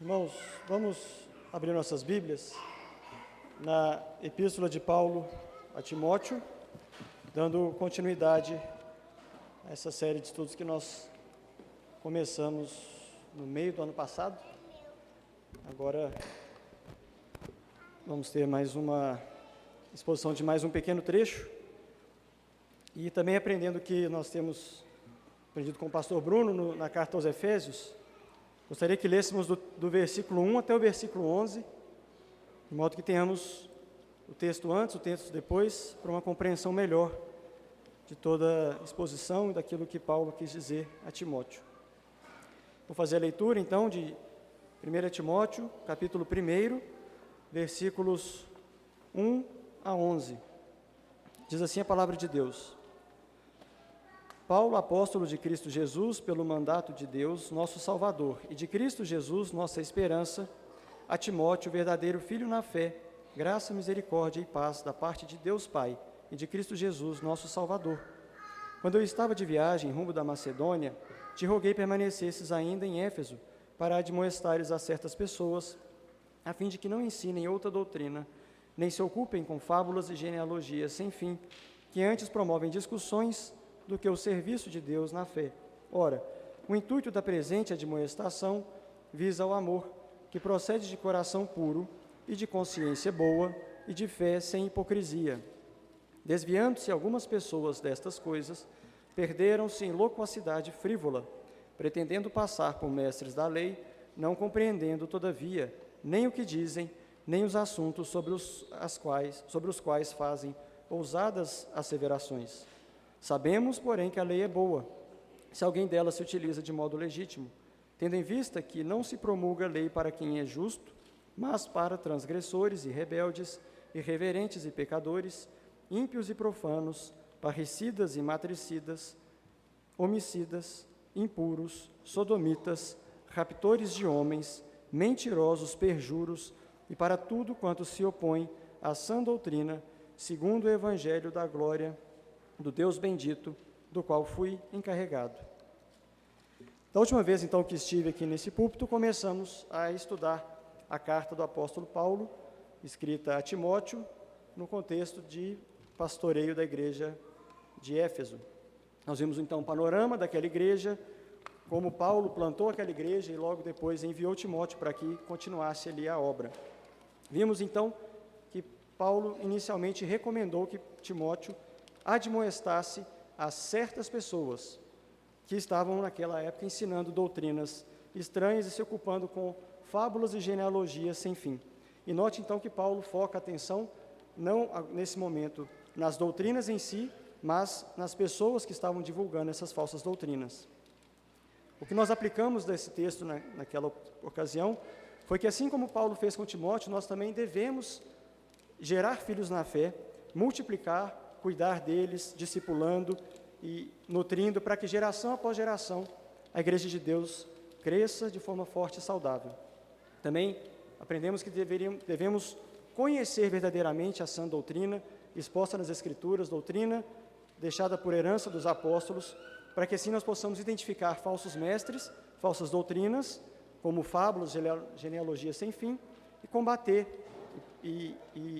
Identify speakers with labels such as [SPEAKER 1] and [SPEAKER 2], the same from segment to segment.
[SPEAKER 1] Irmãos, vamos abrir nossas Bíblias na Epístola de Paulo a Timóteo, dando continuidade a essa série de estudos que nós começamos no meio do ano passado. Agora vamos ter mais uma exposição de mais um pequeno trecho e também aprendendo que nós temos aprendido com o pastor Bruno na carta aos Efésios. Gostaria que lêssemos do versículo 1 até o versículo 11, de modo que tenhamos o texto antes, o texto depois, para uma compreensão melhor de toda a exposição e daquilo que Paulo quis dizer a Timóteo. Vou fazer a leitura, então, de 1 Timóteo, capítulo 1, versículos 1 a 11. Diz assim a palavra de Deus: Paulo, apóstolo de Cristo Jesus, pelo mandato de Deus, nosso Salvador, e de Cristo Jesus, nossa esperança, a Timóteo, verdadeiro filho na fé, graça, misericórdia e paz da parte de Deus Pai e de Cristo Jesus, nosso Salvador. Quando eu estava de viagem rumo da Macedônia, te roguei permanecesses ainda em Éfeso, para admoestares a certas pessoas, a fim de que não ensinem outra doutrina, nem se ocupem com fábulas e genealogias sem fim, que antes promovem discussões do que o serviço de Deus na fé. Ora, o intuito da presente admoestação visa ao amor, que procede de coração puro e de consciência boa e de fé sem hipocrisia. Desviando-se algumas pessoas destas coisas, perderam-se em loquacidade frívola, pretendendo passar por mestres da lei, não compreendendo, todavia, nem o que dizem, nem os assuntos sobre os quais fazem ousadas asseverações. Sabemos, porém, que a lei é boa, se alguém dela se utiliza de modo legítimo, tendo em vista que não se promulga lei para quem é justo, mas para transgressores e rebeldes, irreverentes e pecadores, ímpios e profanos, parricidas e matricidas, homicidas, impuros, sodomitas, raptores de homens, mentirosos, perjuros, e para tudo quanto se opõe à sã doutrina, segundo o evangelho da glória do Deus bendito, do qual fui encarregado. Da última vez, então, que estive aqui nesse púlpito, começamos a estudar a carta do apóstolo Paulo, escrita a Timóteo, no contexto de pastoreio da igreja de Éfeso. Nós vimos, então, um panorama daquela igreja, como Paulo plantou aquela igreja e logo depois enviou Timóteo para que continuasse ali a obra. Vimos, então, que Paulo inicialmente recomendou que Timóteo admoestasse a certas pessoas que estavam naquela época ensinando doutrinas estranhas e se ocupando com fábulas e genealogias sem fim. E note então que Paulo foca a atenção, não nesse momento, nas doutrinas em si, mas nas pessoas que estavam divulgando essas falsas doutrinas. O que nós aplicamos desse texto naquela ocasião foi que, assim como Paulo fez com Timóteo, nós também devemos gerar filhos na fé, multiplicar, cuidar deles, discipulando e nutrindo, para que geração após geração a Igreja de Deus cresça de forma forte e saudável. Também aprendemos que devemos conhecer verdadeiramente a sã doutrina, exposta nas Escrituras, doutrina deixada por herança dos apóstolos, para que assim nós possamos identificar falsos mestres, falsas doutrinas, como fábulas, genealogias sem fim, e combater e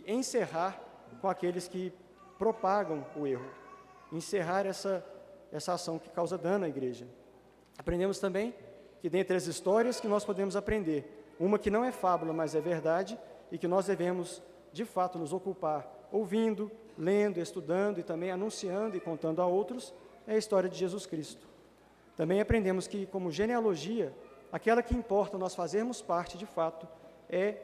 [SPEAKER 1] encerrar com aqueles que propagam o erro, encerrar essa ação que causa dano à igreja. Aprendemos também que dentre as histórias que nós podemos aprender, uma que não é fábula, mas é verdade, e que nós devemos, de fato, nos ocupar ouvindo, lendo, estudando e também anunciando e contando a outros, é a história de Jesus Cristo. Também aprendemos que, como genealogia, aquela que importa nós fazermos parte, de fato, é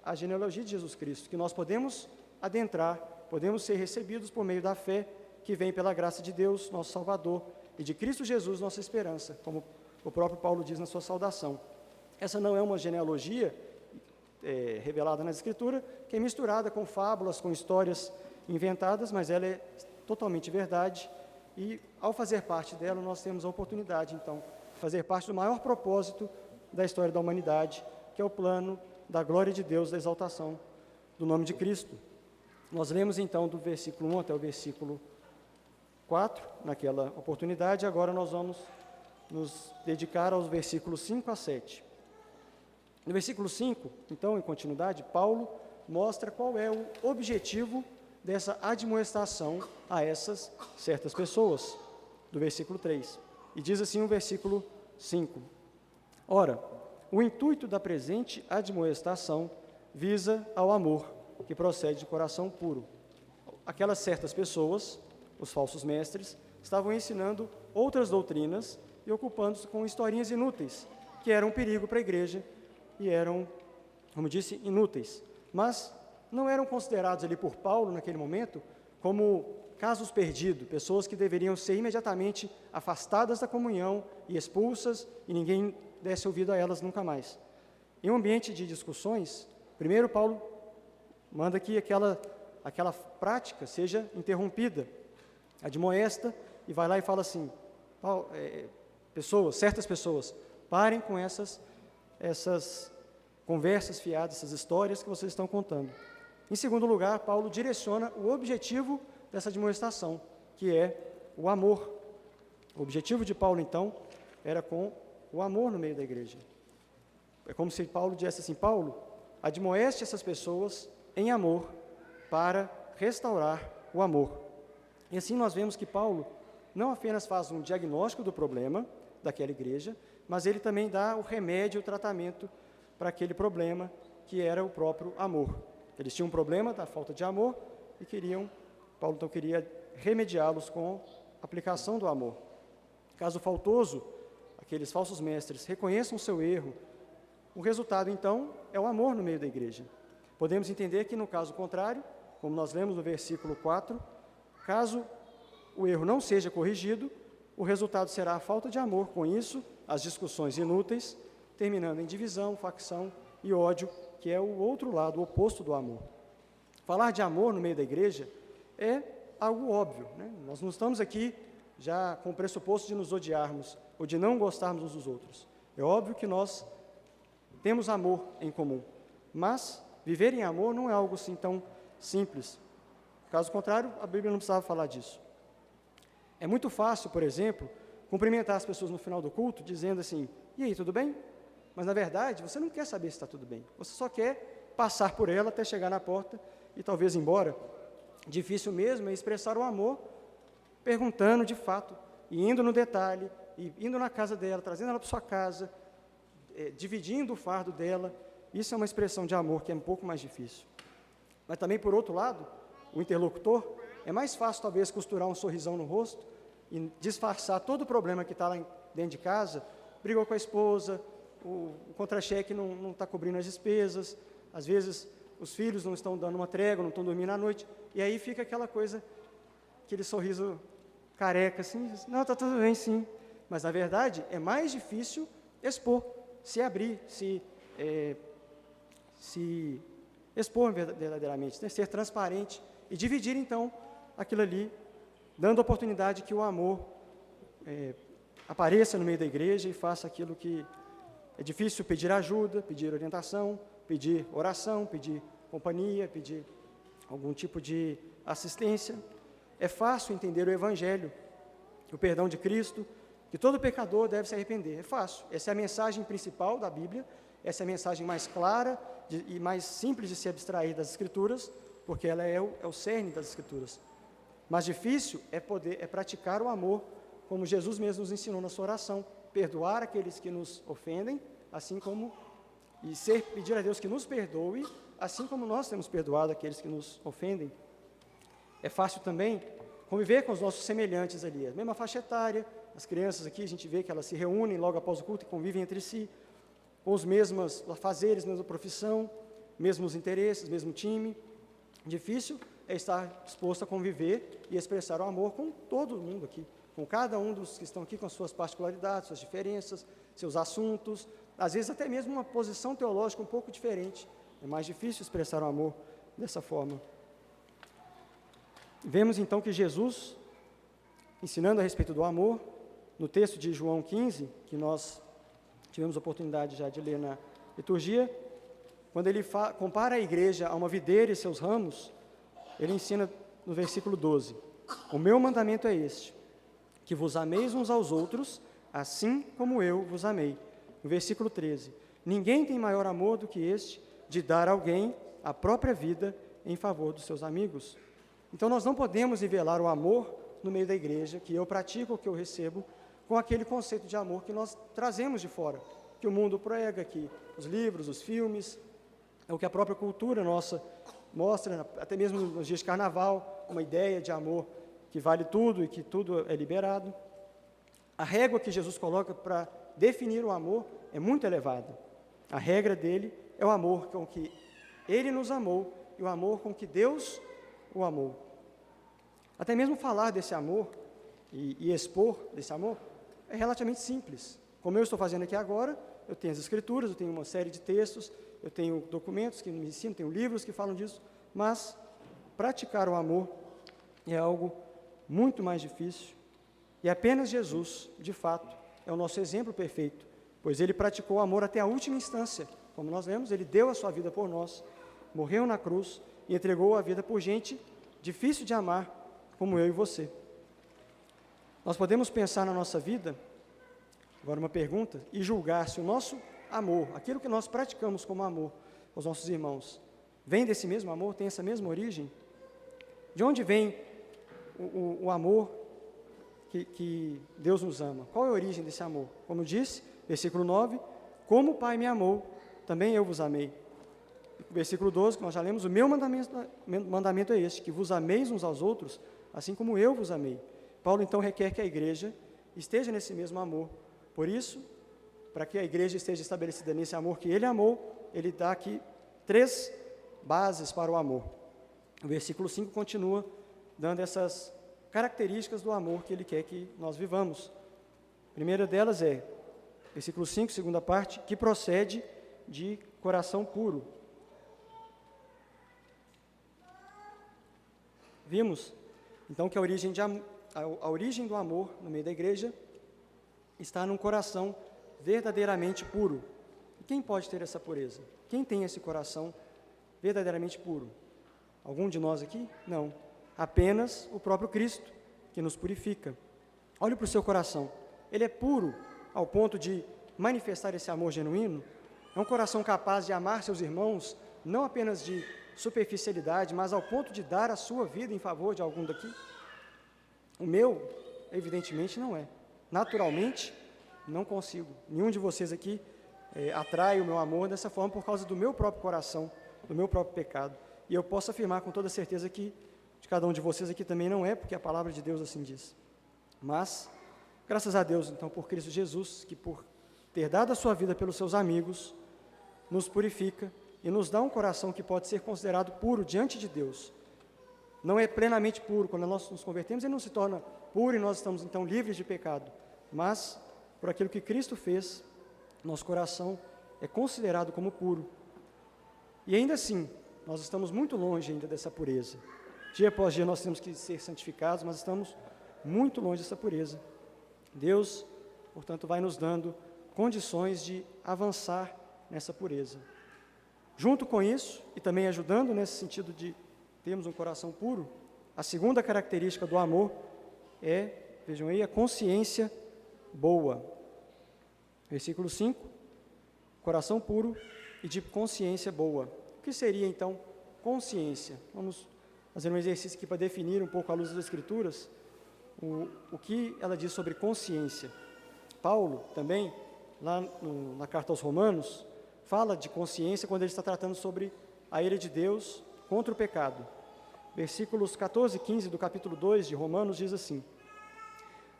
[SPEAKER 1] a genealogia de Jesus Cristo, que nós podemos adentrar, podemos ser recebidos por meio da fé que vem pela graça de Deus, nosso Salvador, e de Cristo Jesus, nossa esperança, como o próprio Paulo diz na sua saudação. Essa não é uma genealogia revelada na Escritura, que é misturada com fábulas, com histórias inventadas, mas ela é totalmente verdade, e ao fazer parte dela, nós temos a oportunidade, então, de fazer parte do maior propósito da história da humanidade, que é o plano da glória de Deus, da exaltação do nome de Cristo. Nós lemos, então, do versículo 1 até o versículo 4, naquela oportunidade. Agora nós vamos nos dedicar aos versículos 5 a 7. No versículo 5, então, em continuidade, Paulo mostra qual é o objetivo dessa admoestação a essas certas pessoas, do versículo 3. E diz assim o versículo 5: Ora, o intuito da presente admoestação visa ao amor, que procede de coração puro. Aquelas certas pessoas, os falsos mestres, estavam ensinando outras doutrinas e ocupando-se com historinhas inúteis, que eram um perigo para a igreja e eram, como disse, inúteis. Mas não eram considerados ali por Paulo, naquele momento, como casos perdidos, pessoas que deveriam ser imediatamente afastadas da comunhão e expulsas, e ninguém desse ouvido a elas nunca mais. Em um ambiente de discussões, primeiro Paulo manda que aquela prática seja interrompida, admoesta, e vai lá e fala assim: certas pessoas, parem com essas conversas fiadas, essas histórias que vocês estão contando. Em segundo lugar, Paulo direciona o objetivo dessa admoestação, que é o amor. O objetivo de Paulo, então, era com o amor no meio da igreja. É como se Paulo dissesse assim: Paulo, admoeste essas pessoas em amor para restaurar o amor. E assim nós vemos que Paulo não apenas faz um diagnóstico do problema daquela igreja, mas ele também dá o remédio, o tratamento para aquele problema, que era o próprio amor. Eles tinham um problema da falta de amor e Paulo então queria remediá-los com a aplicação do amor. Caso faltoso, aqueles falsos mestres reconheçam o seu erro, o resultado então é o amor no meio da igreja. Podemos entender que no caso contrário, como nós lemos no versículo 4, caso o erro não seja corrigido, o resultado será a falta de amor, com isso, as discussões inúteis, terminando em divisão, facção e ódio, que é o outro lado, o oposto do amor. Falar de amor no meio da igreja é algo óbvio, né? Nós não estamos aqui já com o pressuposto de nos odiarmos ou de não gostarmos uns dos outros. É óbvio que nós temos amor em comum, mas viver em amor não é algo assim tão simples. Caso contrário, a Bíblia não precisava falar disso. É muito fácil, por exemplo, cumprimentar as pessoas no final do culto, dizendo assim: e aí, tudo bem? Mas, na verdade, você não quer saber se está tudo bem. Você só quer passar por ela até chegar na porta e talvez ir embora. Difícil mesmo é expressar o amor, perguntando de fato, e indo no detalhe, e indo na casa dela, trazendo ela para sua casa, dividindo o fardo dela. Isso é uma expressão de amor que é um pouco mais difícil. Mas também, por outro lado, o interlocutor, é mais fácil talvez costurar um sorrisão no rosto e disfarçar todo o problema que está lá dentro de casa. Brigou com a esposa, o contra-cheque não está cobrindo as despesas, às vezes os filhos não estão dando uma trégua, não estão dormindo à noite, e aí fica aquela coisa, aquele sorriso careca, assim, não, está tudo bem, sim. Mas, na verdade, é mais difícil expor, se abrir, se expor verdadeiramente, né? Ser transparente e dividir, então, aquilo ali, dando oportunidade que o amor apareça no meio da igreja e faça aquilo que é difícil: pedir ajuda, pedir orientação, pedir oração, pedir companhia, pedir algum tipo de assistência. É fácil entender o Evangelho, o perdão de Cristo, que todo pecador deve se arrepender. É fácil. Essa é a mensagem principal da Bíblia, essa é a mensagem mais clara e mais simples de se abstrair das Escrituras, porque ela é o cerne das Escrituras. Mas difícil é praticar o amor, como Jesus mesmo nos ensinou na sua oração: perdoar aqueles que nos ofendem, assim como pedir a Deus que nos perdoe, assim como nós temos perdoado aqueles que nos ofendem. É fácil também conviver com os nossos semelhantes ali, a mesma faixa etária. As crianças aqui, a gente vê que elas se reúnem logo após o culto e convivem entre si, com os mesmos afazeres, mesma profissão, mesmos interesses, mesmo time. Difícil é estar disposto a conviver e expressar o amor com todo mundo aqui, com cada um dos que estão aqui, com suas particularidades, suas diferenças, seus assuntos, às vezes até mesmo uma posição teológica um pouco diferente. É mais difícil expressar o amor dessa forma. Vemos então que Jesus, ensinando a respeito do amor, no texto de João 15, que nós tivemos a oportunidade já de ler na liturgia, quando ele compara a igreja a uma videira e seus ramos, ele ensina no versículo 12: o meu mandamento é este, que vos ameis uns aos outros, assim como eu vos amei. No versículo 13: Ninguém tem maior amor do que este, de dar a alguém a própria vida em favor dos seus amigos. Então, nós não podemos nivelar o amor no meio da igreja, que eu pratico, que eu recebo, com aquele conceito de amor que nós trazemos de fora, que o mundo prega, que os livros, os filmes, é o que a própria cultura nossa mostra, até mesmo nos dias de carnaval, uma ideia de amor que vale tudo e que tudo é liberado. A régua que Jesus coloca para definir o amor é muito elevada. A regra dele é o amor com que ele nos amou e o amor com que Deus o amou. Até mesmo falar desse amor e expor desse amor é relativamente simples. Como eu estou fazendo aqui agora, eu tenho as escrituras, eu tenho uma série de textos, eu tenho documentos que me ensinam, tenho livros que falam disso, mas praticar o amor é algo muito mais difícil. E apenas Jesus, de fato, é o nosso exemplo perfeito, pois ele praticou o amor até a última instância. Como nós vemos, ele deu a sua vida por nós, morreu na cruz e entregou a vida por gente difícil de amar, como eu e você. Nós podemos pensar na nossa vida, agora uma pergunta, e julgar se o nosso amor, aquilo que nós praticamos como amor aos nossos irmãos, vem desse mesmo amor, tem essa mesma origem? De onde vem o amor que Deus nos ama? Qual é a origem desse amor? Como disse, versículo 9, como o Pai me amou, também eu vos amei. Versículo 12, que nós já lemos, o meu mandamento é este, que vos ameis uns aos outros, assim como eu vos amei. Paulo então requer que a igreja esteja nesse mesmo amor. Por isso, para que a igreja esteja estabelecida nesse amor que ele amou, ele dá aqui 3 bases para o amor. O versículo 5 continua dando essas características do amor que ele quer que nós vivamos. A primeira delas é, versículo 5, segunda parte, que procede de coração puro. Vimos, então, que a origem do amor no meio da igreja está num coração verdadeiramente puro. E quem pode ter essa pureza? Quem tem esse coração verdadeiramente puro? Algum de nós aqui? Não. Apenas o próprio Cristo, que nos purifica. Olhe para o seu coração. Ele é puro ao ponto de manifestar esse amor genuíno? É um coração capaz de amar seus irmãos, não apenas de superficialidade, mas ao ponto de dar a sua vida em favor de algum daqui? O meu, evidentemente, não é. Naturalmente, não consigo. Nenhum de vocês aqui atrai o meu amor dessa forma por causa do meu próprio coração, do meu próprio pecado. E eu posso afirmar com toda certeza que de cada um de vocês aqui também não é, porque a palavra de Deus assim diz. Mas, graças a Deus, então, por Cristo Jesus, que por ter dado a sua vida pelos seus amigos, nos purifica e nos dá um coração que pode ser considerado puro diante de Deus. Não é plenamente puro, quando nós nos convertemos, ele não se torna puro e nós estamos então livres de pecado, mas por aquilo que Cristo fez, nosso coração é considerado como puro. E ainda assim, nós estamos muito longe ainda dessa pureza. Dia após dia nós temos que ser santificados, mas estamos muito longe dessa pureza. Deus, portanto, vai nos dando condições de avançar nessa pureza. Junto com isso, e também ajudando nesse sentido de termos um coração puro, a segunda característica do amor é, vejam aí, a consciência boa. Versículo 5, coração puro e de consciência boa. O que seria, então, consciência? Vamos fazer um exercício aqui para definir um pouco à luz das Escrituras o que ela diz sobre consciência. Paulo, também, lá na carta aos Romanos, fala de consciência quando ele está tratando sobre a ira de Deus contra o pecado. Versículos 14 e 15 do capítulo 2 de Romanos diz assim: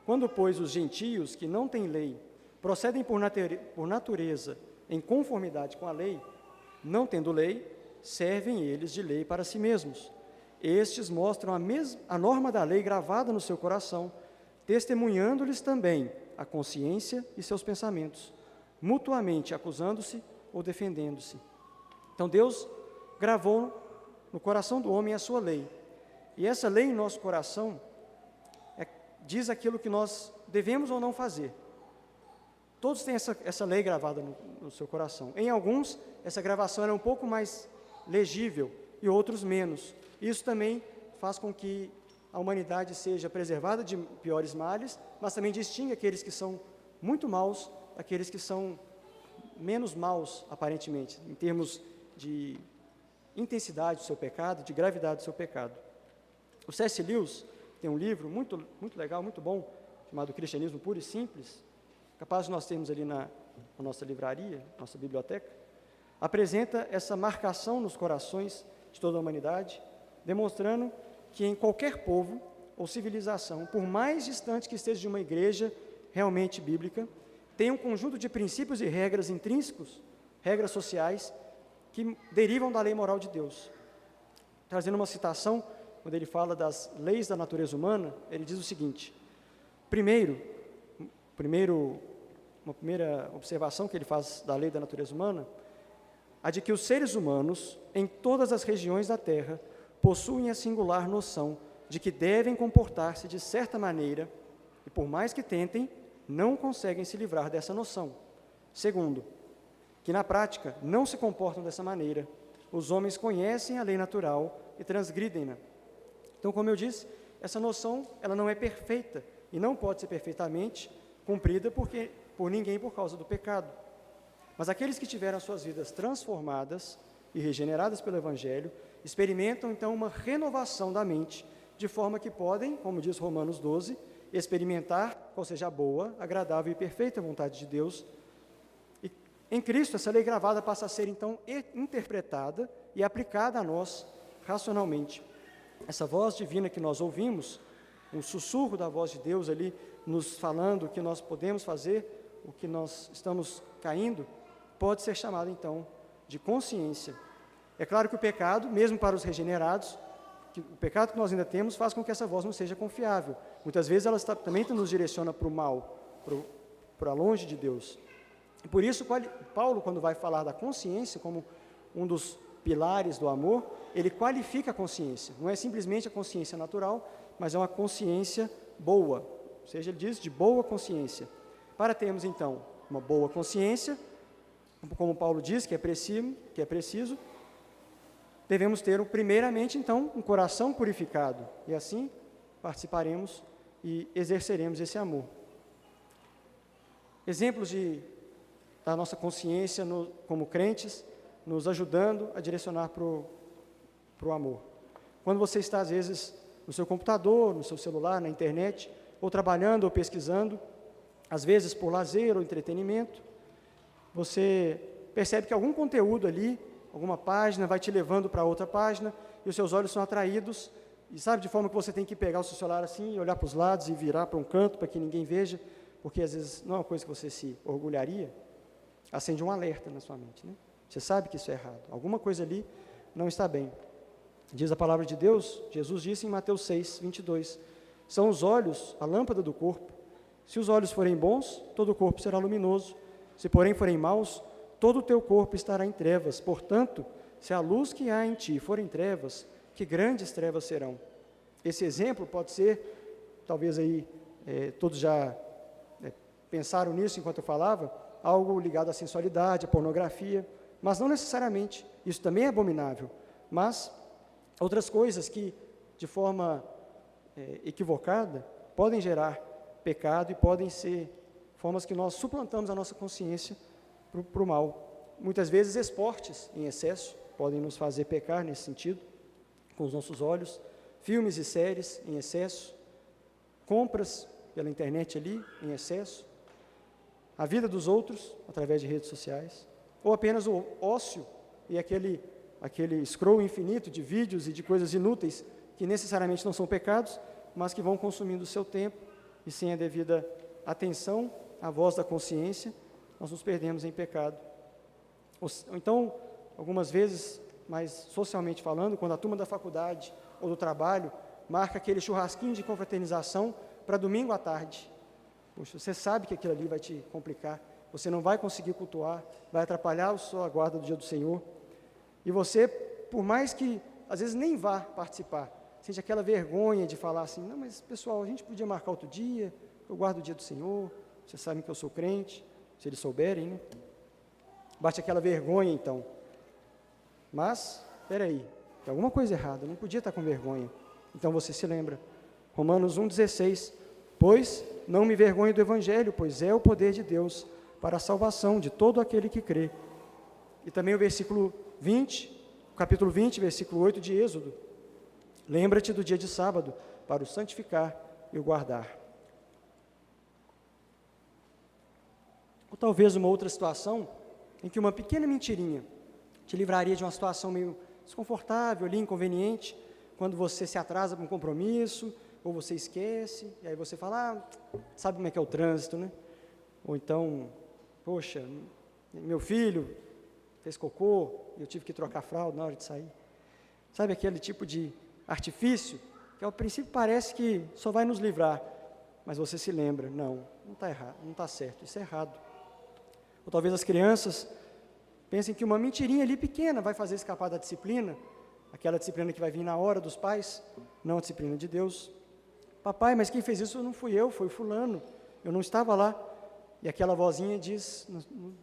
[SPEAKER 1] quando, pois, os gentios que não têm lei procedem por natureza em conformidade com a lei, não tendo lei, servem eles de lei para si mesmos. Estes mostram a norma da lei gravada no seu coração, testemunhando-lhes também a consciência e seus pensamentos, mutuamente acusando-se ou defendendo-se. Então Deus gravou no coração do homem a sua lei. E essa lei em nosso coração diz aquilo que nós devemos ou não fazer. Todos têm essa lei gravada no seu coração. Em alguns, essa gravação era um pouco mais legível e outros menos. Isso também faz com que a humanidade seja preservada de piores males, mas também distingue aqueles que são muito maus daqueles que são menos maus, aparentemente, em termos de intensidade do seu pecado, de gravidade do seu pecado. O C.S. Lewis tem um livro muito legal, muito bom, chamado Cristianismo Puro e Simples, capaz de nós termos ali na nossa livraria, nossa biblioteca, apresenta essa marcação nos corações de toda a humanidade, demonstrando que em qualquer povo ou civilização, por mais distante que esteja de uma igreja realmente bíblica, tem um conjunto de princípios e regras intrínsecos, regras sociais, que derivam da lei moral de Deus. Trazendo uma citação, quando ele fala das leis da natureza humana, ele diz o seguinte: uma primeira observação que ele faz da lei da natureza humana, a de que os seres humanos, em todas as regiões da Terra, possuem a singular noção de que devem comportar-se de certa maneira e, por mais que tentem, não conseguem se livrar dessa noção. Segundo, que na prática não se comportam dessa maneira. Os homens conhecem a lei natural e transgridem-na. Então, como eu disse, essa noção ela não é perfeita e não pode ser perfeitamente cumprida por ninguém por causa do pecado. Mas aqueles que tiveram suas vidas transformadas e regeneradas pelo Evangelho, experimentam então uma renovação da mente, de forma que podem, como diz Romanos 12, experimentar qual seja a boa, agradável e perfeita vontade de Deus. E em Cristo, essa lei gravada passa a ser então interpretada e aplicada a nós racionalmente. Essa voz divina que nós ouvimos, um sussurro da voz de Deus ali, nos falando o que nós podemos fazer, o que nós estamos caindo, pode ser chamado então de consciência. É claro que o pecado, mesmo para os regenerados, o pecado que nós ainda temos faz com que essa voz não seja confiável. Muitas vezes ela também nos direciona para o mal, para longe de Deus. E por isso, Paulo, quando vai falar da consciência como um dos pilares do amor, ele qualifica a consciência. Não é simplesmente a consciência natural, mas é uma consciência boa. Ou seja, ele diz de boa consciência. Para termos, então, uma boa consciência, como Paulo diz que é preciso, devemos ter, primeiramente, então, um coração purificado, e assim participaremos e exerceremos esse amor. Exemplos da nossa consciência como crentes, nos ajudando a direcionar para o amor. Quando você está, às vezes, no seu computador, no seu celular, na internet, ou trabalhando ou pesquisando, às vezes por lazer ou entretenimento, você percebe que algum conteúdo ali, alguma página vai te levando para outra página e os seus olhos são atraídos e sabe, de forma que você tem que pegar o seu celular assim e olhar para os lados e virar para um canto para que ninguém veja, porque às vezes não é uma coisa que você se orgulharia, acende um alerta na sua mente, né? Você sabe que isso é errado, alguma coisa ali não está bem. Diz a palavra de Deus, Jesus disse em Mateus 6, 22, são os olhos a lâmpada do corpo. Se os olhos forem bons, todo o corpo será luminoso. Se porém forem maus, todo o teu corpo estará em trevas. Portanto, se a luz que há em ti for em trevas, que grandes trevas serão. Esse exemplo pode ser, talvez aí todos já pensaram nisso enquanto eu falava, algo ligado à sensualidade, à pornografia, mas não necessariamente, isso também é abominável, mas outras coisas que, de forma equivocada, podem gerar pecado e podem ser formas que nós suplantamos a nossa consciência para o mal. Muitas vezes esportes em excesso podem nos fazer pecar nesse sentido, com os nossos olhos, filmes e séries em excesso, compras pela internet ali em excesso, a vida dos outros através de redes sociais, ou apenas o ócio e aquele scroll infinito de vídeos e de coisas inúteis que necessariamente não são pecados, mas que vão consumindo o seu tempo e sem a devida atenção à voz da consciência, nós nos perdemos em pecado. Então, algumas vezes, mas socialmente falando, quando a turma da faculdade ou do trabalho marca aquele churrasquinho de confraternização para domingo à tarde, poxa, você sabe que aquilo ali vai te complicar, você não vai conseguir cultuar, vai atrapalhar a sua guarda do dia do Senhor, e você, por mais que às vezes nem vá participar, sente aquela vergonha de falar assim, não, mas pessoal, a gente podia marcar outro dia, eu guardo o dia do Senhor, vocês sabem que eu sou crente, se eles souberem, né? Bate aquela vergonha então. Mas, espera aí, tem alguma coisa errada, não podia estar com vergonha. Então você se lembra, Romanos 1,16, pois não me vergonho do Evangelho, pois é o poder de Deus, para a salvação de todo aquele que crê. E também o versículo 20, capítulo 20, versículo 8 de Êxodo. Lembra-te do dia de sábado, para o santificar e o guardar. Ou talvez uma outra situação, em que uma pequena mentirinha te livraria de uma situação meio desconfortável, ali, inconveniente, quando você se atrasa para um compromisso, ou você esquece, e aí você fala, sabe como é que é o trânsito, né? Ou então, poxa, meu filho fez cocô, e eu tive que trocar a fralda na hora de sair. Sabe aquele tipo de artifício, que ao princípio parece que só vai nos livrar, mas você se lembra, não está errado, não está certo, isso é errado. Ou talvez as crianças pensem que uma mentirinha ali pequena vai fazer escapar da disciplina, aquela disciplina que vai vir na hora dos pais, não a disciplina de Deus. Papai, mas quem fez isso não fui eu, foi o fulano, eu não estava lá. E aquela vozinha diz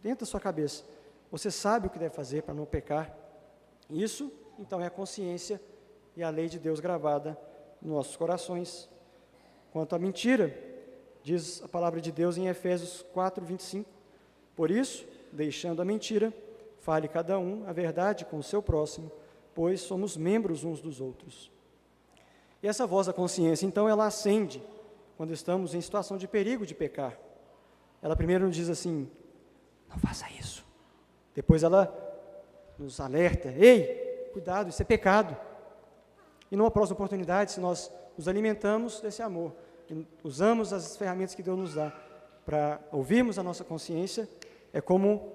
[SPEAKER 1] dentro da sua cabeça, você sabe o que deve fazer para não pecar. Isso, então, é a consciência e a lei de Deus gravada nos nossos corações. Quanto à mentira, diz a palavra de Deus em Efésios 4, 25, por isso, deixando a mentira, fale cada um a verdade com o seu próximo, pois somos membros uns dos outros. E essa voz da consciência, então, ela acende quando estamos em situação de perigo de pecar. Ela primeiro nos diz assim, não faça isso. Depois ela nos alerta, ei, cuidado, isso é pecado. E numa próxima oportunidade, se nós nos alimentamos desse amor, e usamos as ferramentas que Deus nos dá para ouvirmos a nossa consciência, é como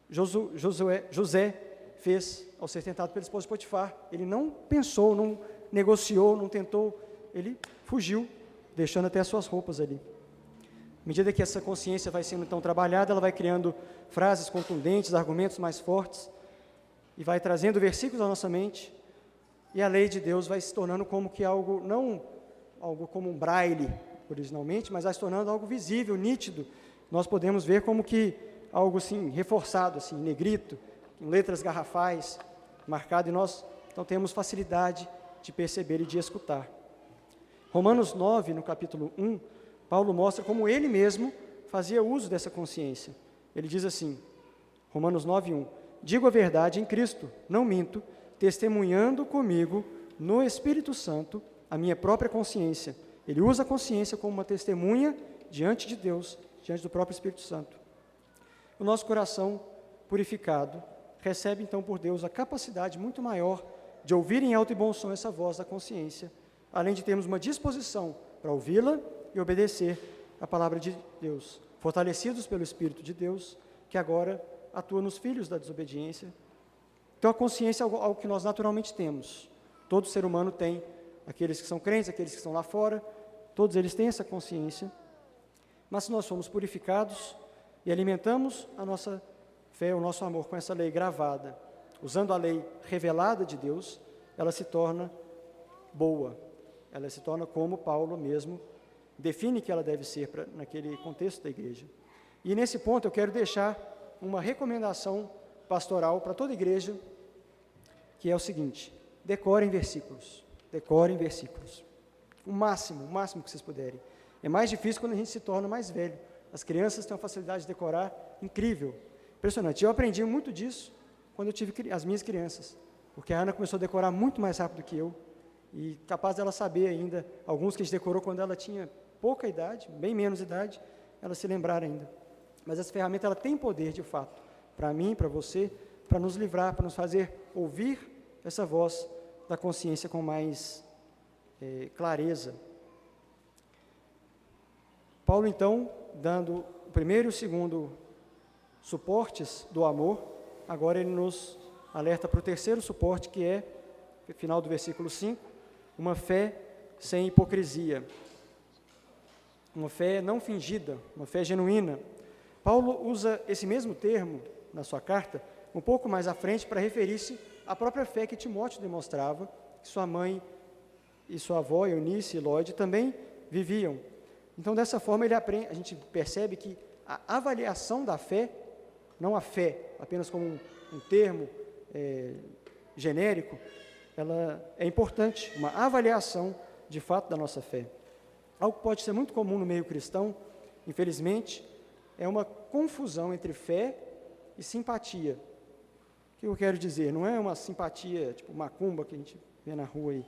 [SPEAKER 1] José fez ao ser tentado pela esposa de Potifar. Ele não pensou, não negociou, não tentou, ele fugiu, deixando até as suas roupas ali. À medida que essa consciência vai sendo então trabalhada, ela vai criando frases contundentes, argumentos mais fortes, e vai trazendo versículos à nossa mente, e a lei de Deus vai se tornando como que algo, não algo como um braille originalmente, mas vai se tornando algo visível, nítido. Nós podemos ver como que algo assim, reforçado, assim, em negrito, em letras garrafais, marcado, e nós então temos facilidade de perceber e de escutar. Romanos 9, no capítulo 1, Paulo mostra como ele mesmo fazia uso dessa consciência. Ele diz assim, Romanos 9, 1, digo a verdade em Cristo, não minto, testemunhando comigo no Espírito Santo a minha própria consciência. Ele usa a consciência como uma testemunha diante de Deus, diante do próprio Espírito Santo. O nosso coração purificado recebe então por Deus a capacidade muito maior de ouvir em alto e bom som essa voz da consciência, além de termos uma disposição para ouvi-la e obedecer a palavra de Deus, fortalecidos pelo Espírito de Deus, que agora atua nos filhos da desobediência. Então a consciência é algo que nós naturalmente temos. Todo ser humano tem, aqueles que são crentes, aqueles que estão lá fora, todos eles têm essa consciência. Mas se nós somos purificados e alimentamos a nossa fé, o nosso amor com essa lei gravada, usando a lei revelada de Deus, ela se torna boa. Ela se torna como Paulo mesmo define que ela deve ser naquele contexto da igreja. E nesse ponto eu quero deixar uma recomendação pastoral para toda igreja, que é o seguinte: decorem versículos. Decorem versículos. O máximo que vocês puderem. É mais difícil quando a gente se torna mais velho. As crianças têm uma facilidade de decorar incrível, impressionante. Eu aprendi muito disso quando eu tive as minhas crianças, porque a Ana começou a decorar muito mais rápido que eu, e capaz dela saber ainda, alguns que a gente decorou quando ela tinha pouca idade, bem menos idade, ela se lembrar ainda. Mas essa ferramenta, ela tem poder, de fato, para mim, para você, para nos livrar, para nos fazer ouvir essa voz da consciência com mais clareza. Paulo, então, dando o primeiro e o segundo suportes do amor, agora ele nos alerta para o terceiro suporte, que é, no final do versículo 5, uma fé sem hipocrisia, uma fé não fingida, uma fé genuína. Paulo usa esse mesmo termo na sua carta, um pouco mais à frente, para referir-se à própria fé que Timóteo demonstrava, que sua mãe e sua avó, Eunice e Lloyd, também viviam. Então, dessa forma, a gente percebe que a avaliação da fé, não a fé apenas como um termo genérico, ela é importante, uma avaliação de fato da nossa fé. Algo que pode ser muito comum no meio cristão, infelizmente, é uma confusão entre fé e simpatia. O que eu quero dizer? Não é uma simpatia, tipo macumba que a gente vê na rua aí,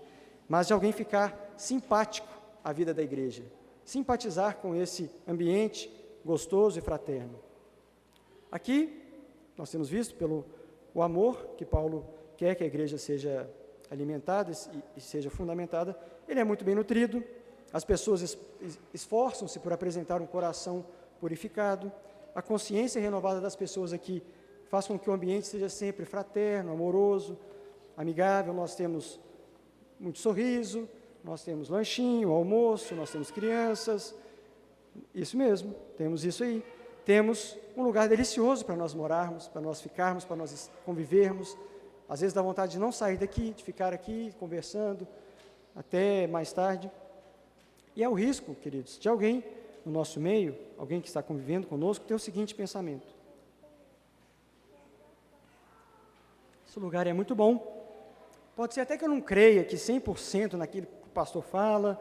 [SPEAKER 1] mas de alguém ficar simpático à vida da igreja, simpatizar com esse ambiente gostoso e fraterno. Aqui, nós temos visto pelo o amor que Paulo quer que a igreja seja alimentada e seja fundamentada, ele é muito bem nutrido, as pessoas esforçam-se por apresentar um coração purificado, a consciência renovada das pessoas aqui faz com que o ambiente seja sempre fraterno, amoroso, amigável. Nós temos muito sorriso, nós temos lanchinho, almoço, nós temos crianças, isso mesmo, temos isso aí. Temos um lugar delicioso para nós morarmos, para nós ficarmos, para nós convivermos. Às vezes dá vontade de não sair daqui, de ficar aqui conversando até mais tarde. E é o risco, queridos, de alguém no nosso meio, alguém que está convivendo conosco, ter o seguinte pensamento: esse lugar é muito bom. Pode ser até que eu não creia que 100% naquilo que o pastor fala,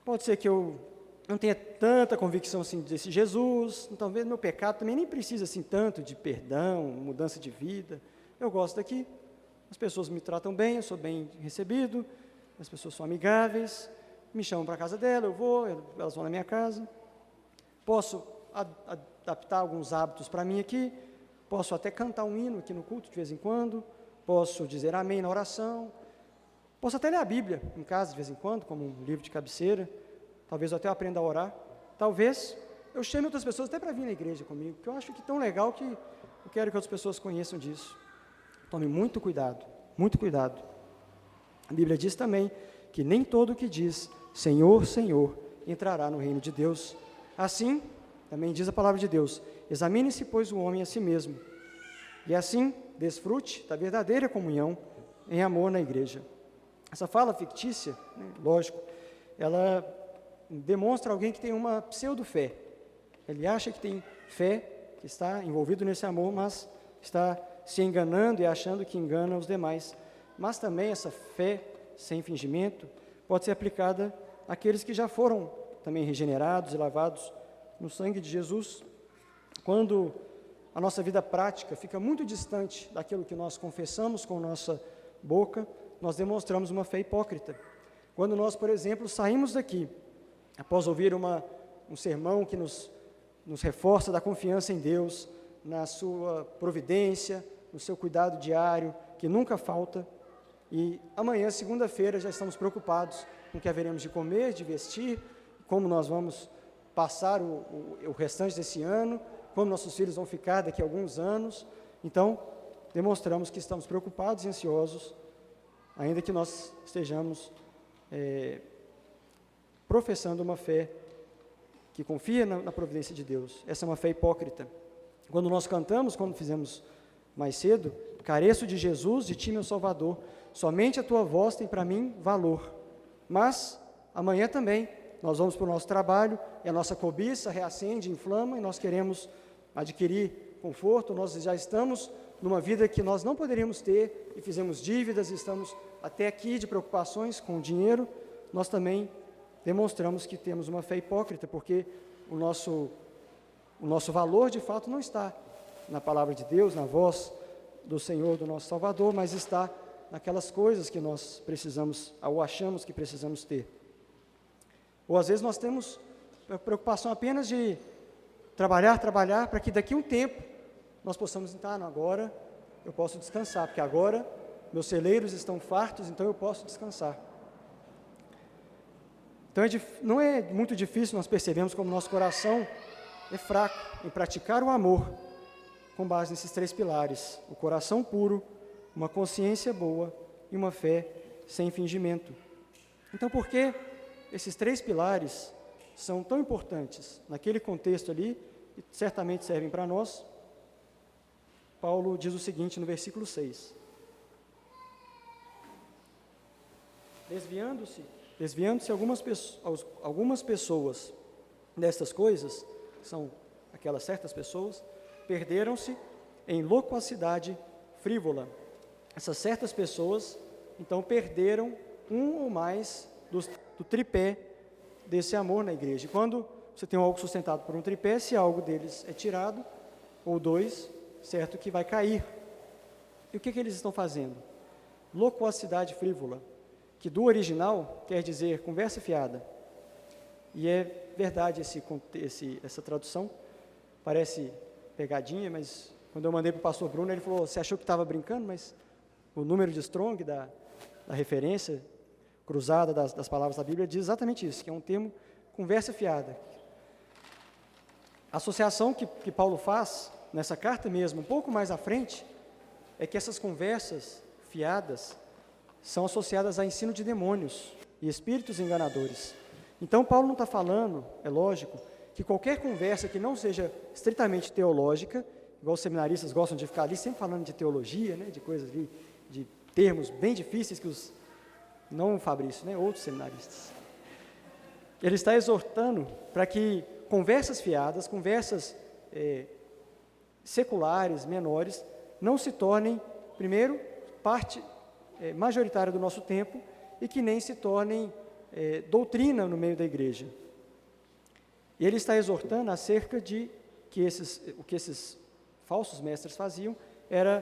[SPEAKER 1] pode ser que eu não tenha tanta convicção assim desse Jesus, talvez meu pecado também nem precisa assim tanto de perdão, mudança de vida. Eu gosto daqui, as pessoas me tratam bem, eu sou bem recebido, as pessoas são amigáveis, me chamam para a casa dela, eu vou, elas vão na minha casa. Posso adaptar alguns hábitos para mim aqui, posso até cantar um hino aqui no culto de vez em quando, posso dizer amém na oração, posso até ler a Bíblia em casa de vez em quando, como um livro de cabeceira, talvez eu até aprenda a orar, talvez eu chame outras pessoas até para vir na igreja comigo, porque eu acho que tão legal que eu quero que outras pessoas conheçam disso. Tome muito cuidado, muito cuidado. A Bíblia diz também que nem todo o que diz Senhor, Senhor, entrará no reino de Deus. Assim, também diz a palavra de Deus, examine-se, pois, o homem a si mesmo, e assim desfrute da verdadeira comunhão em amor na igreja. Essa fala fictícia, né, lógico, ela demonstra alguém que tem uma pseudo-fé. Ele acha que tem fé, que está envolvido nesse amor, mas está se enganando e achando que engana os demais. Mas também essa fé sem fingimento pode ser aplicada àqueles que já foram também regenerados e lavados no sangue de Jesus. Quando a nossa vida prática fica muito distante daquilo que nós confessamos com nossa boca, nós demonstramos uma fé hipócrita. Quando nós, por exemplo, saímos daqui, após ouvir um sermão que nos reforça da confiança em Deus, na sua providência, no seu cuidado diário, que nunca falta, e amanhã, segunda-feira, já estamos preocupados com o que haveremos de comer, de vestir, como nós vamos passar o restante desse ano, como nossos filhos vão ficar daqui a alguns anos. Então, demonstramos que estamos preocupados e ansiosos, ainda que nós estejamos professando uma fé que confia na providência de Deus. Essa é uma fé hipócrita. Quando nós cantamos, como fizemos mais cedo, careço de Jesus, de ti, meu Salvador, somente a tua voz tem para mim valor. Mas, amanhã também, nós vamos para o nosso trabalho, e a nossa cobiça reacende, inflama, e nós queremos adquirir conforto, nós já estamos numa vida que nós não poderíamos ter, e fizemos dívidas, e estamos até aqui de preocupações com o dinheiro. Nós também demonstramos que temos uma fé hipócrita, porque o nosso valor, de fato, não está na palavra de Deus, na voz do Senhor, do nosso Salvador, mas está naquelas coisas que nós precisamos, ou achamos que precisamos ter. Ou às vezes nós temos preocupação apenas de trabalhar, para que daqui a um tempo nós possamos entrar, agora eu posso descansar, porque agora meus celeiros estão fartos, então eu posso descansar. Então não é muito difícil nós percebermos como nosso coração é fraco em praticar o amor com base nesses três pilares: o coração puro, uma consciência boa e uma fé sem fingimento. Então, por que esses três pilares são tão importantes naquele contexto ali, e certamente servem para nós? Paulo diz o seguinte no versículo 6: Desviando-se algumas pessoas destas coisas, são aquelas certas pessoas, perderam-se em loquacidade frívola. Essas certas pessoas, então, perderam um ou mais do tripé desse amor na igreja. E quando você tem algo sustentado por um tripé, se algo deles é tirado, ou dois, certo que vai cair. E o que eles estão fazendo? Loquacidade frívola, que do original quer dizer conversa fiada. E é verdade essa tradução, parece pegadinha, mas quando eu mandei para o pastor Bruno, ele falou, você achou que estava brincando, mas o número de Strong, da referência cruzada das palavras da Bíblia, diz exatamente isso, que é um termo conversa fiada. A associação que Paulo faz, nessa carta mesmo, um pouco mais à frente, é que essas conversas fiadas são associadas a ensino de demônios e espíritos enganadores. Então, Paulo não está falando, é lógico, que qualquer conversa que não seja estritamente teológica, igual os seminaristas gostam de ficar ali sempre falando de teologia, né, de coisas ali, de termos bem difíceis que os, não o Fabrício, né, outros seminaristas. Ele está exortando para que conversas fiadas, conversas seculares, menores, não se tornem, primeiro, parte majoritária do nosso tempo e que nem se tornem doutrina no meio da igreja. E ele está exortando acerca de que o que esses falsos mestres faziam era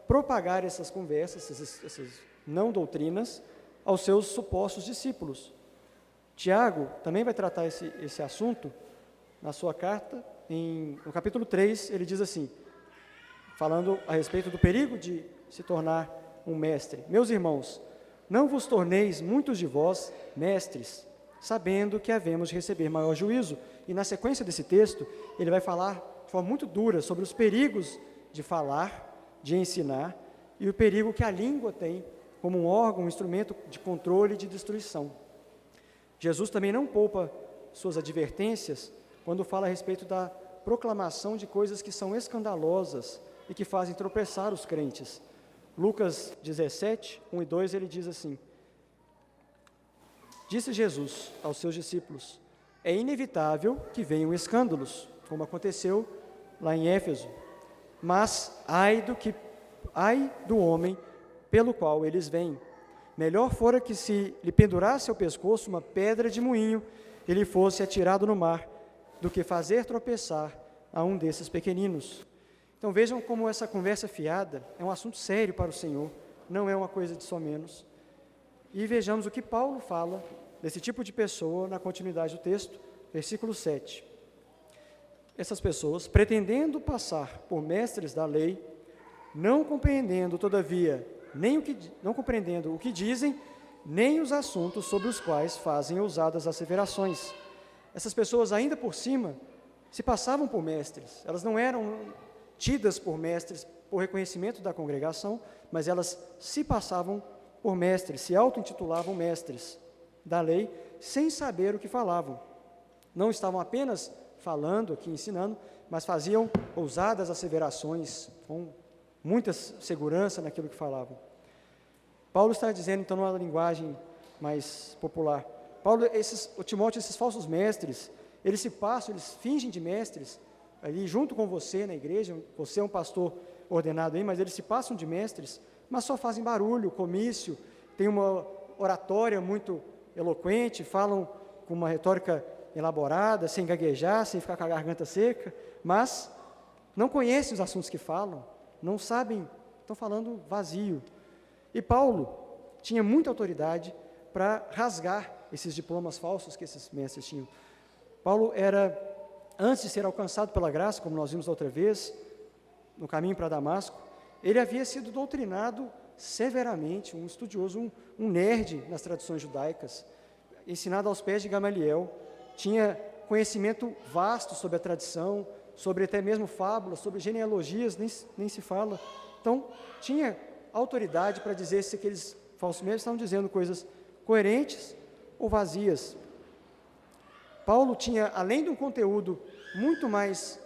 [SPEAKER 1] propagar essas conversas, essas não doutrinas, aos seus supostos discípulos. Tiago também vai tratar esse assunto na sua carta, no capítulo 3, ele diz assim, falando a respeito do perigo de se tornar um mestre. Meus irmãos, não vos torneis muitos de vós mestres, sabendo que havemos de receber maior juízo. E na sequência desse texto, ele vai falar de forma muito dura sobre os perigos de falar, de ensinar, e o perigo que a língua tem como um órgão, um instrumento de controle e de destruição. Jesus também não poupa suas advertências quando fala a respeito da proclamação de coisas que são escandalosas e que fazem tropeçar os crentes. Lucas 17, 1 e 2, ele diz assim, disse Jesus aos seus discípulos, é inevitável que venham escândalos, como aconteceu lá em Éfeso, mas ai do homem pelo qual eles vêm. Melhor fora que se lhe pendurasse ao pescoço uma pedra de moinho e ele fosse atirado no mar, do que fazer tropeçar a um desses pequeninos. Então vejam como essa conversa fiada é um assunto sério para o Senhor, não é uma coisa de só menos. E vejamos o que Paulo fala desse tipo de pessoa na continuidade do texto, versículo 7. Essas pessoas, pretendendo passar por mestres da lei, não compreendendo, todavia, não compreendendo o que dizem, nem os assuntos sobre os quais fazem ousadas asseverações. Essas pessoas, ainda por cima, se passavam por mestres. Elas não eram tidas por mestres por reconhecimento da congregação, mas elas se passavam por mestres, se auto-intitulavam mestres da lei, sem saber o que falavam. Não estavam apenas falando aqui, ensinando, mas faziam ousadas asseverações, com muita segurança naquilo que falavam. Paulo está dizendo, então, numa linguagem mais popular, o Timóteo, esses falsos mestres, eles se passam, eles fingem de mestres, ali junto com você na igreja, você é um pastor ordenado aí, mas eles se passam de mestres, mas só fazem barulho, comício, tem uma oratória muito eloquente, falam com uma retórica elaborada, sem gaguejar, sem ficar com a garganta seca, mas não conhecem os assuntos que falam, não sabem, estão falando vazio. E Paulo tinha muita autoridade para rasgar esses diplomas falsos que esses mestres tinham. Paulo era, antes de ser alcançado pela graça, como nós vimos da outra vez, no caminho para Damasco, ele havia sido doutrinado severamente, um estudioso, um nerd nas tradições judaicas, ensinado aos pés de Gamaliel, tinha conhecimento vasto sobre a tradição, sobre até mesmo fábulas, sobre genealogias, nem se fala. Então, tinha autoridade para dizer se aqueles falsos mestres estavam dizendo coisas coerentes ou vazias. Paulo tinha, além de um conteúdo muito mais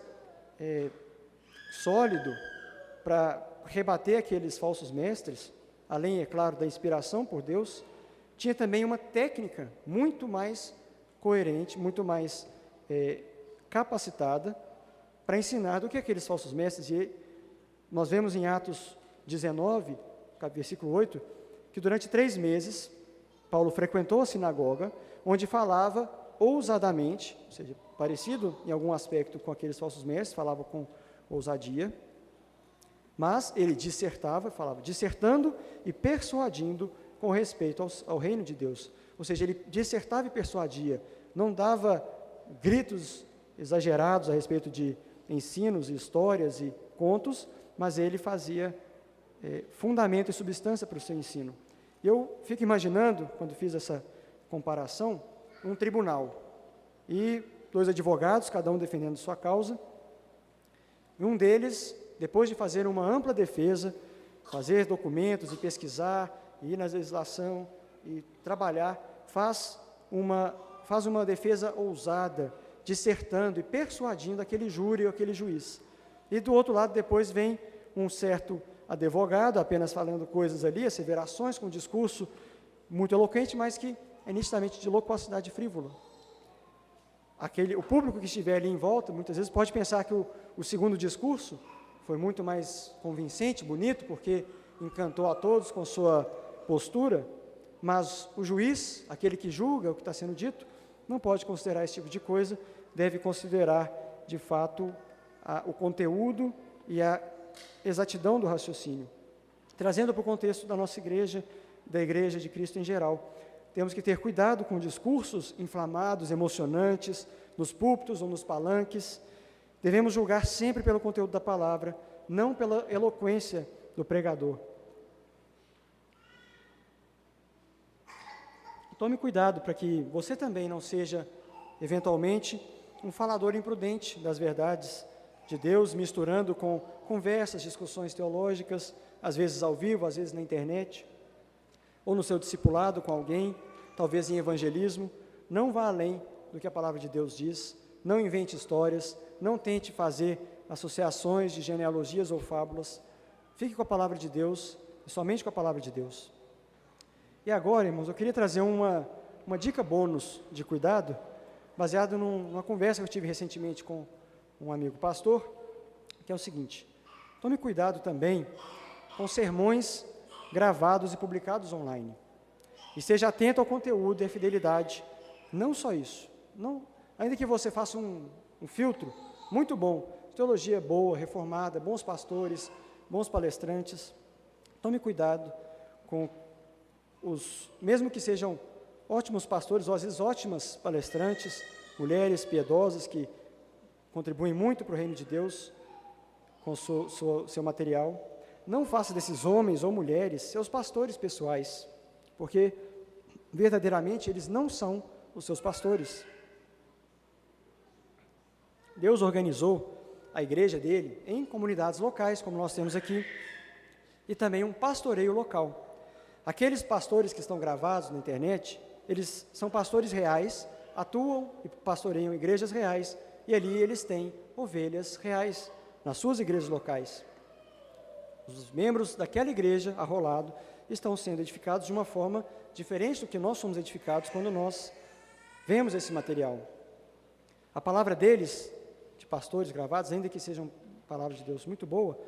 [SPEAKER 1] sólido para rebater aqueles falsos mestres, além, é claro, da inspiração por Deus, tinha também uma técnica muito mais coerente, muito mais capacitada para ensinar do que aqueles falsos mestres. E nós vemos em Atos 19, versículo 8, que durante 3 meses, Paulo frequentou a sinagoga, onde falava ousadamente, ou seja, parecido em algum aspecto com aqueles falsos mestres, falava com ousadia, mas ele dissertava, falava, dissertando e persuadindo com respeito ao reino de Deus. Ou seja, ele dissertava e persuadia, não dava gritos exagerados a respeito de ensinos, histórias e contos, mas ele fazia fundamento e substância para o seu ensino. E eu fico imaginando, quando fiz essa comparação, um tribunal, e 2 advogados, cada um defendendo sua causa, e um deles, depois de fazer uma ampla defesa, fazer documentos e pesquisar, e ir na legislação e trabalhar, faz uma defesa ousada, dissertando e persuadindo aquele júri ou aquele juiz. E do outro lado, depois vem um certo advogado, apenas falando coisas ali, asseverações, com um discurso muito eloquente, mas que é nitidamente de loquacidade frívola. O público que estiver ali em volta, muitas vezes pode pensar que o segundo discurso foi muito mais convincente, bonito, porque encantou a todos com sua postura, mas o juiz, aquele que julga o que está sendo dito, não pode considerar esse tipo de coisa, deve considerar, de fato, o conteúdo e a exatidão do raciocínio. Trazendo para o contexto da nossa igreja, da Igreja de Cristo em geral, temos que ter cuidado com discursos inflamados, emocionantes, nos púlpitos ou nos palanques. Devemos julgar sempre pelo conteúdo da palavra, não pela eloquência do pregador. Tome cuidado para que você também não seja, eventualmente, um falador imprudente das verdades de Deus, misturando com conversas, discussões teológicas, às vezes ao vivo, às vezes na internet, ou no seu discipulado com alguém, talvez em evangelismo. Não vá além do que a palavra de Deus diz, não invente histórias, não tente fazer associações de genealogias ou fábulas. Fique com a palavra de Deus, e somente com a palavra de Deus. E agora, irmãos, eu queria trazer uma dica bônus de cuidado, baseado numa conversa que eu tive recentemente com um amigo pastor, que é o seguinte: tome cuidado também com sermões gravados e publicados online. E esteja atento ao conteúdo e à fidelidade. Não só isso. Ainda que você faça um filtro muito bom, teologia boa, reformada, bons pastores, bons palestrantes, tome cuidado com mesmo que sejam ótimos pastores, ou às vezes ótimas palestrantes, mulheres piedosas que contribuem muito para o reino de Deus com seu material, não faça desses homens ou mulheres seus pastores pessoais, porque verdadeiramente eles não são os seus pastores. Deus organizou a igreja dele em comunidades locais, como nós temos aqui, e também um pastoreio local. Aqueles pastores que estão gravados na internet, eles são pastores reais, atuam e pastoreiam igrejas reais, e ali eles têm ovelhas reais nas suas igrejas locais. Os membros daquela igreja, arrolado, estão sendo edificados de uma forma diferente do que nós somos edificados quando nós vemos esse material. A palavra deles, de pastores gravados, ainda que sejam palavras de Deus muito boa,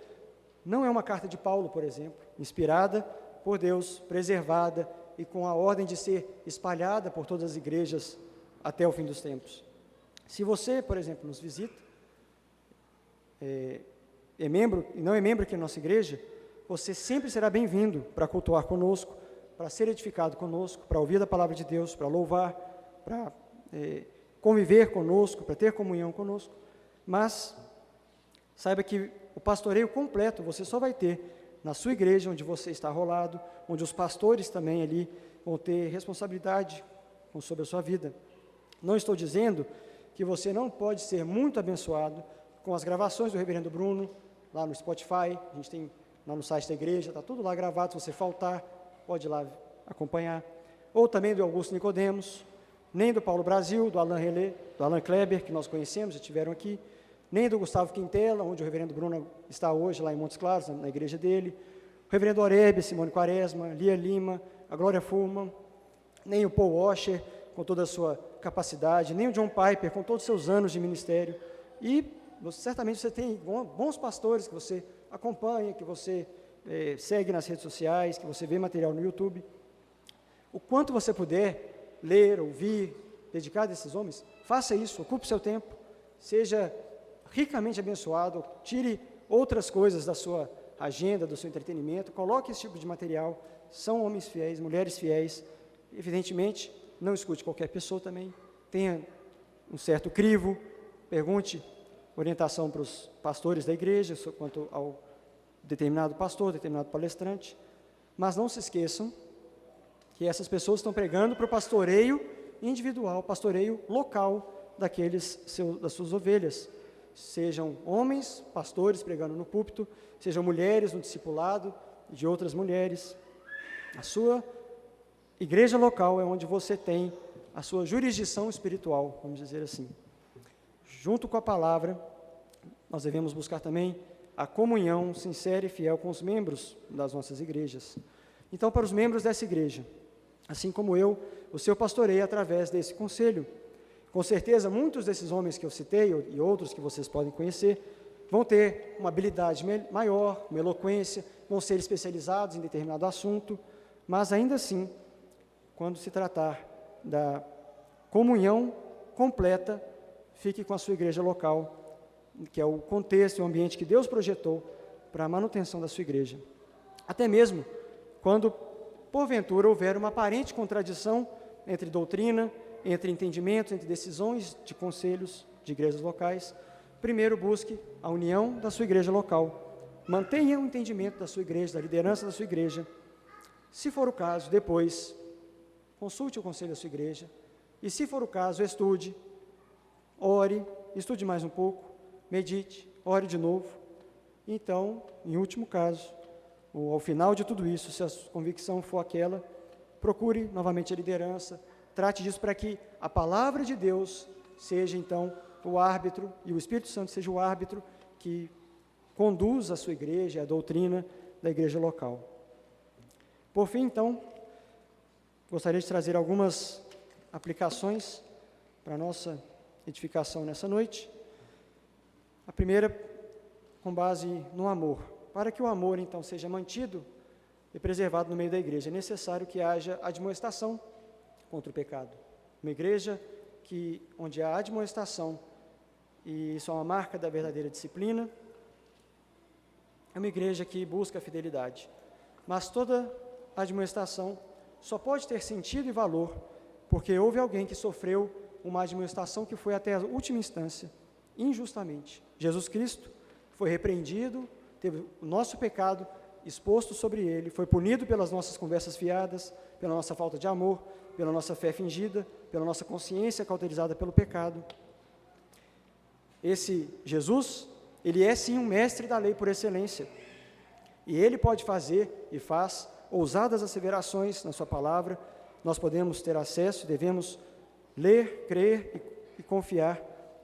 [SPEAKER 1] não é uma carta de Paulo, por exemplo, inspirada por Deus, preservada e com a ordem de ser espalhada por todas as igrejas até o fim dos tempos. Se você, por exemplo, nos visita, é membro e não é membro aqui na nossa igreja, você sempre será bem-vindo para cultuar conosco, para ser edificado conosco, para ouvir a palavra de Deus, para louvar, para conviver conosco, para ter comunhão conosco. Mas saiba que o pastoreio completo você só vai ter na sua igreja, onde você está arrolado, onde os pastores também ali vão ter responsabilidade sobre a sua vida. Não estou dizendo que você não pode ser muito abençoado com as gravações do reverendo Bruno, lá no Spotify, a gente tem lá no site da igreja, está tudo lá gravado, se você faltar, pode ir lá acompanhar. Ou também do Augusto Nicodemos, nem do Paulo Brasil, do Alain Relé, do Alain Kleber, que nós conhecemos, já estiveram aqui, nem do Gustavo Quintela, onde o reverendo Bruno está hoje, lá em Montes Claros, na igreja dele, o reverendo Oreb, Simone Quaresma, Lia Lima, a Glória Fullman, nem o Paul Washer, com toda a sua capacidade, nem o John Piper, com todos os seus anos de ministério, e certamente você tem bons pastores que você acompanha, que você segue nas redes sociais, que você vê material no YouTube. O quanto você puder ler, ouvir, dedicado a esses homens, faça isso, ocupe o seu tempo, seja ricamente abençoado, tire outras coisas da sua agenda, do seu entretenimento, coloque esse tipo de material. São homens fiéis, mulheres fiéis. Evidentemente, não escute qualquer pessoa também, tenha um certo crivo, pergunte orientação para os pastores da igreja quanto ao determinado pastor, determinado palestrante, mas não se esqueçam que essas pessoas estão pregando para o pastoreio individual, pastoreio local das suas ovelhas. Sejam homens, pastores pregando no púlpito, sejam mulheres no discipulado de outras mulheres. A sua igreja local é onde você tem a sua jurisdição espiritual, vamos dizer assim. Junto com a palavra, nós devemos buscar também a comunhão sincera e fiel com os membros das nossas igrejas. Então, para os membros dessa igreja, assim como eu, o seu pastoreio através desse conselho. Com certeza, muitos desses homens que eu citei, e outros que vocês podem conhecer, vão ter uma habilidade maior, uma eloquência, vão ser especializados em determinado assunto, mas ainda assim, quando se tratar da comunhão completa, fique com a sua igreja local, que é o contexto e o ambiente que Deus projetou para a manutenção da sua igreja. Até mesmo quando, porventura, houver uma aparente contradição entre doutrina, entre entendimentos, entre decisões de conselhos de igrejas locais, primeiro busque a união da sua igreja local. Mantenha o entendimento da sua igreja, da liderança da sua igreja. Se for o caso, depois, consulte o conselho da sua igreja. E se for o caso, estude, ore, estude mais um pouco, medite, ore de novo. Então, em último caso, ou ao final de tudo isso, se a sua convicção for aquela, procure novamente a liderança, trate disso para que a palavra de Deus seja, então, o árbitro, e o Espírito Santo seja o árbitro que conduz a sua igreja, a doutrina da igreja local. Por fim, então, gostaria de trazer algumas aplicações para a nossa edificação nessa noite. A primeira, com base no amor. Para que o amor, então, seja mantido e preservado no meio da igreja, é necessário que haja admoestação contra o pecado. Uma igreja onde há admoestação, e isso é uma marca da verdadeira disciplina, é uma igreja que busca a fidelidade. Mas toda admoestação só pode ter sentido e valor porque houve alguém que sofreu uma admoestação que foi até a última instância, injustamente. Jesus Cristo foi repreendido, teve o nosso pecado exposto sobre ele, foi punido pelas nossas conversas fiadas, pela nossa falta de amor, pela nossa fé fingida, pela nossa consciência cauterizada pelo pecado. Esse Jesus, ele é sim um mestre da lei por excelência, e ele pode fazer e faz ousadas asseverações na sua palavra. Nós podemos ter acesso, devemos ler, crer e confiar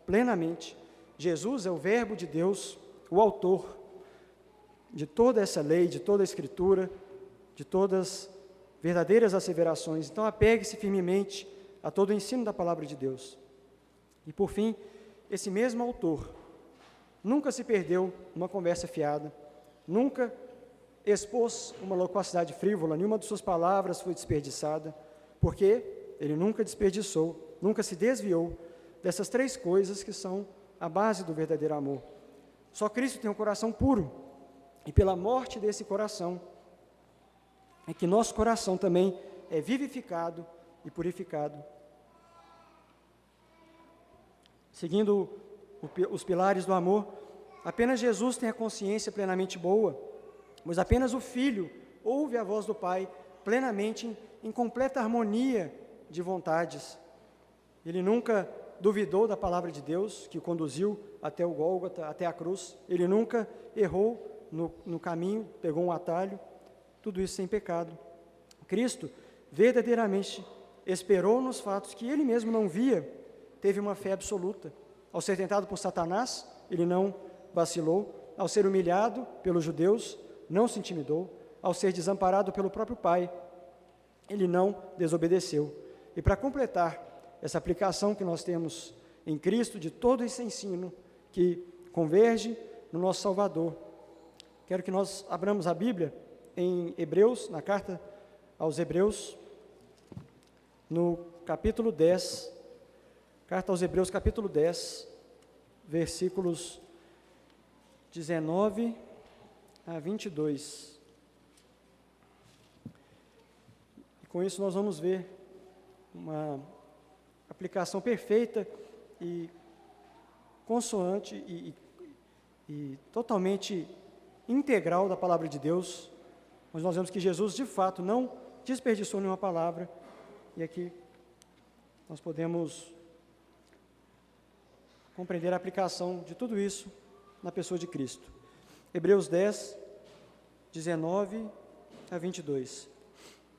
[SPEAKER 1] plenamente. Jesus é o Verbo de Deus, o autor de toda essa lei, de toda a Escritura, de todas verdadeiras asseverações. Então, apegue-se firmemente a todo o ensino da palavra de Deus. E, por fim, esse mesmo autor nunca se perdeu numa conversa fiada, nunca expôs uma loquacidade frívola, nenhuma de suas palavras foi desperdiçada, porque ele nunca desperdiçou, nunca se desviou dessas três coisas que são a base do verdadeiro amor. Só Cristo tem um coração puro, e pela morte desse coração, é que nosso coração também é vivificado e purificado. Seguindo os pilares do amor, apenas Jesus tem a consciência plenamente boa, mas apenas o Filho ouve a voz do Pai plenamente em completa harmonia de vontades. Ele nunca duvidou da palavra de Deus, que o conduziu até o Gólgota, até a cruz. Ele nunca errou no caminho, pegou um atalho, tudo isso sem pecado. Cristo verdadeiramente esperou nos fatos que ele mesmo não via, teve uma fé absoluta. Ao ser tentado por Satanás, ele não vacilou. Ao ser humilhado pelos judeus, não se intimidou. Ao ser desamparado pelo próprio Pai, ele não desobedeceu. E para completar essa aplicação que nós temos em Cristo, de todo esse ensino que converge no nosso Salvador, quero que nós abramos a Bíblia em Hebreus, na carta aos Hebreus, no capítulo 10, Carta aos Hebreus, capítulo 10, versículos 19 a 22. E com isso nós vamos ver uma aplicação perfeita e consoante e totalmente integral da palavra de Deus, mas nós vemos que Jesus, de fato, não desperdiçou nenhuma palavra, e aqui nós podemos compreender a aplicação de tudo isso na pessoa de Cristo. Hebreus 10, 19 a 22.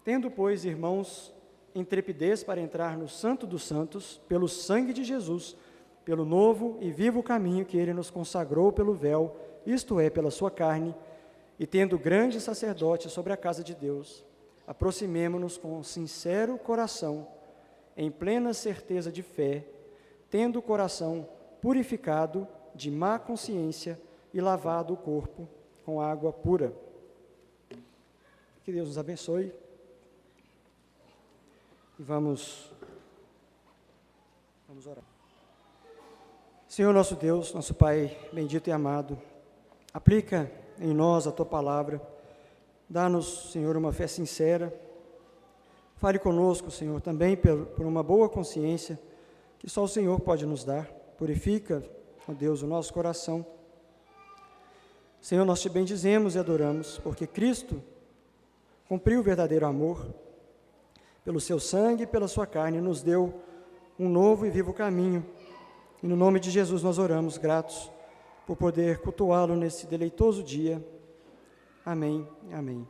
[SPEAKER 1] Tendo, pois, irmãos, intrepidez para entrar no Santo dos Santos, pelo sangue de Jesus, pelo novo e vivo caminho que ele nos consagrou pelo véu, isto é, pela sua carne, e tendo grande sacerdote sobre a casa de Deus, aproximemo-nos com sincero coração, em plena certeza de fé, tendo o coração purificado de má consciência e lavado o corpo com água pura. Que Deus nos abençoe. E vamos orar. Senhor nosso Deus, nosso Pai bendito e amado, aplica em nós a Tua palavra, dá-nos, Senhor, uma fé sincera, fale conosco, Senhor, também por uma boa consciência que só o Senhor pode nos dar, purifica, ó Deus, o nosso coração. Senhor, nós Te bendizemos e adoramos, porque Cristo cumpriu o verdadeiro amor, pelo Seu sangue e pela Sua carne, nos deu um novo e vivo caminho, e no nome de Jesus nós oramos, gratos por poder cultuá-lo nesse deleitoso dia. Amém, amém.